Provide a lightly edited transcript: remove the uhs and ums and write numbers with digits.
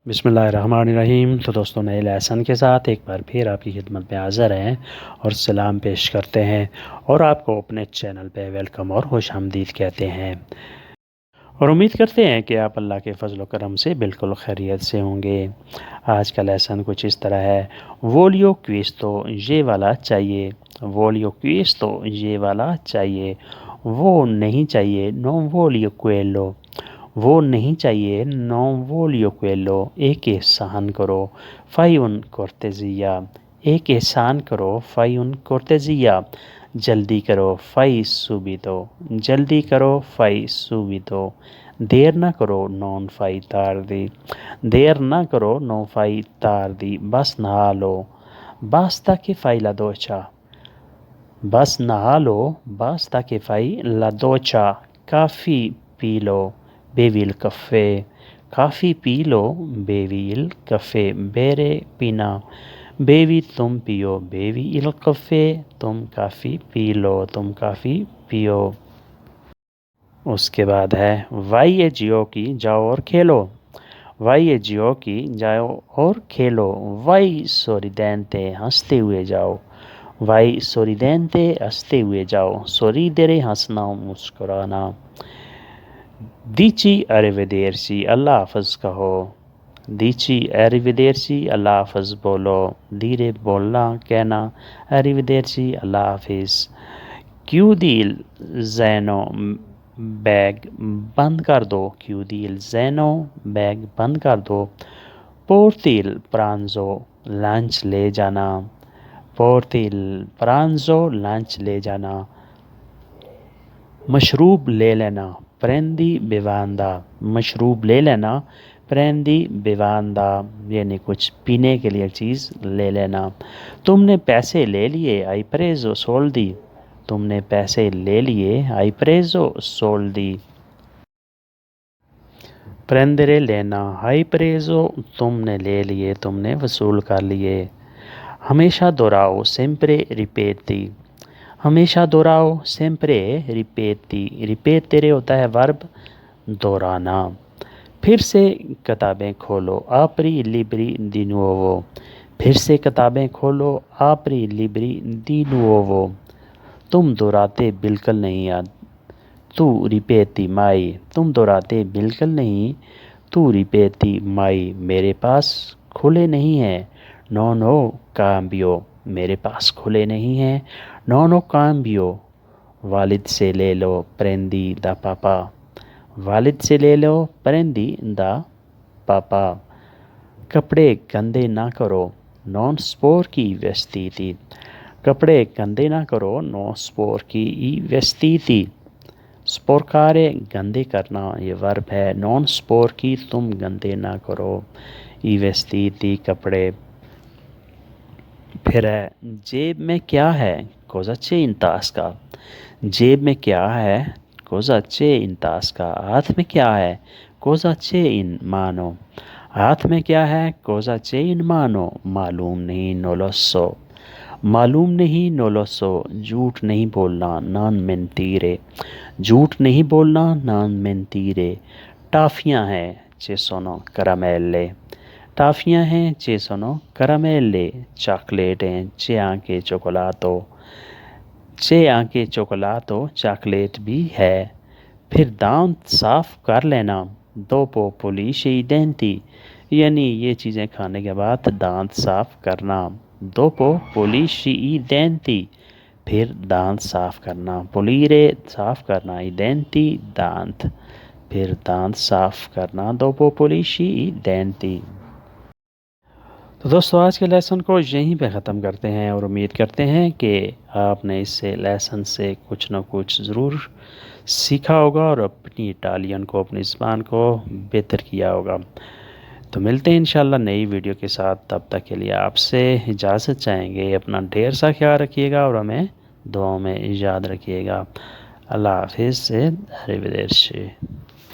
बिस्मिल्लाहिर्रहमानिर्रहीम। तो दोस्तों, नए लेसन के साथ एक बार फिर आपकी खिदमत में हाज़िर हैं और सलाम पेश करते हैं और आपको अपने चैनल पे वेलकम और खुशामदीद कहते हैं और उम्मीद करते हैं कि आप अल्लाह के फजल करम से बिल्कुल खैरियत से होंगे। आज का लेसन कुछ इस तरह है। वोलियो क्विस्तो ये वाला चाहिए, वोलियो क्विस्तो ये वाला चाहिए, वो नहीं चाहिए नो वोलियो क्वेलो, वो नहीं चाहिए नो वोलियो क्वेलो, एक एहसान करो फ़ाई उन कोर्तेजिया, एक एहसान करो फ़ाई उन कोर्तेजिया, जल्दी करो फ़ाई सूबितो, जल्दी करो फ़ाई सूबितो, देर ना करो नॉन फ़ाई तारदी, देर ना करो नो फ़ाई तारदी, बस नहा लो बास्ता के फ़ाई ला दोचा, बस नहा लो बास्ता के फ़ाई ला दोचा, काफ़ी पी लो बेविल कफ़े, काफ़ी पी लो बेविल कफ़े, बेरे पीना बेवी तुम पियो, बेवी इल कफ़े तुम काफ़ी पी लो, तुम काफ़ी पियो। उसके बाद है वाई ए जियो की जाओ और खेलो, वाई ए जियो की जाओ और खेलो, वाई सोरिदेंते हंसते हुए जाओ, वाई सोरिदेंते हंसते हुए जाओ, सोरीदेरे हंसना मुस्कुराना, दीची अरेवेदेरसी अल्लाह हाफ़िज़ कहो, दीची अरेवेदेरसी अल्लाह हाफ़िज़ बोलो, धीरे बोलना कहना अरेवेदेरसी अल्लाह हाफ़िज़। क्यों दिल जैनो बैग बंद कर दो, क्यों दिल जैनो बैग बंद कर दो, पोर्तिल प्रांजो लंच ले जाना, पोर्तिल प्रांजो लंच ले जाना, मशरूब ले लेना प्रेंदी बेवांदा, मशरूब ले लेना प्रेंदी बेवांदा, यानी कुछ पीने के लिए चीज़ ले लेना। तुमने पैसे ले लिए आई प्रेजो सोल्दी, तुमने पैसे ले लिए आई प्रेजो सोल्दी, प्रेंदरे लेना हाई प्रेजो तुमने ले लिए, तुमने वसूल कर लिए। हमेशा दोहराओ सेम्प्रे रिपेती, हमेशा दोहराओ सेम्प्रे रिपेती, रिपेतेरे होता है वर्ब दोहराना। फिर से किताबें खोलो आपरी लिब्री दी नुओवो, फिर से किताबें खोलो आपरी लिब्री दी नुओवो, तुम दोहराते बिल्कुल नहीं याद, तू रिपेती माई, तुम दोहराते बिल्कुल नहीं, तू रिपेती माई, मेरे पास खुले नहीं हैं, नो नो काम्बियो, मेरे पास खुले नहीं हैं, नो नो काम्बियो, वालिद से ले लो प्रेंदी दा पापा, वालिद से ले लो प्रेंदी दा पापा, कपड़े गंदे ना करो नॉन स्पोर की वेस्तीति, कपड़े गंदे ना करो नॉन स्पोर की वेस्तीति, स्पोरकारे गंदे करना ये वर्ब है, नॉन स्पोर की तुम गंदे ना करो, ई वेस्तीति कपड़े। फिर है जेब में क्या है कोज़ाचे इंतास का, जेब में क्या है कोज़ाचे इंतास का, हाथ में क्या है कोज़ाचे इन मानो, हाथ में क्या है कोज़ाचे इन मानो, मालूम नहीं नोलोसो, मालूम नहीं नोलोसो, झूठ नहीं बोलना नान मेंतीरे, झूठ नहीं बोलना नान मेंतीरे। टाफियाँ हैं चेसोनो करामेले, टाफियाँ हैं चेसोनो करामेले, चॉकलेट हैं चे आंके चोकोलातो, चे आंके चोकोलातो चॉकलेट भी है। फिर दांत साफ कर लेना दोपो पुलिशी डेंटी, यानी ये चीज़ें खाने के बाद दांत साफ करना, दोपो पुलिशी डेंटी, फिर दांत साफ करना, पुलीरे साफ करना, डेंटी दांत, फिर दांत साफ करना, दोपो पुलिशी डेंटी। तो दोस्तों, आज के लेसन को यहीं पे ख़त्म करते हैं और उम्मीद करते हैं कि आपने इससे लेसन से कुछ ना कुछ ज़रूर सीखा होगा और अपनी इटालियन को, अपनी ज़बान को बेहतर किया होगा। तो मिलते हैं इंशाल्लाह नई वीडियो के साथ, तब तक के लिए आपसे इजाज़त चाहेंगे। अपना ढेर सा ख्याल रखिएगा और हमें दुआओं में याद रखिएगा। अल्लाह हाफिज़ से हरिवदेश।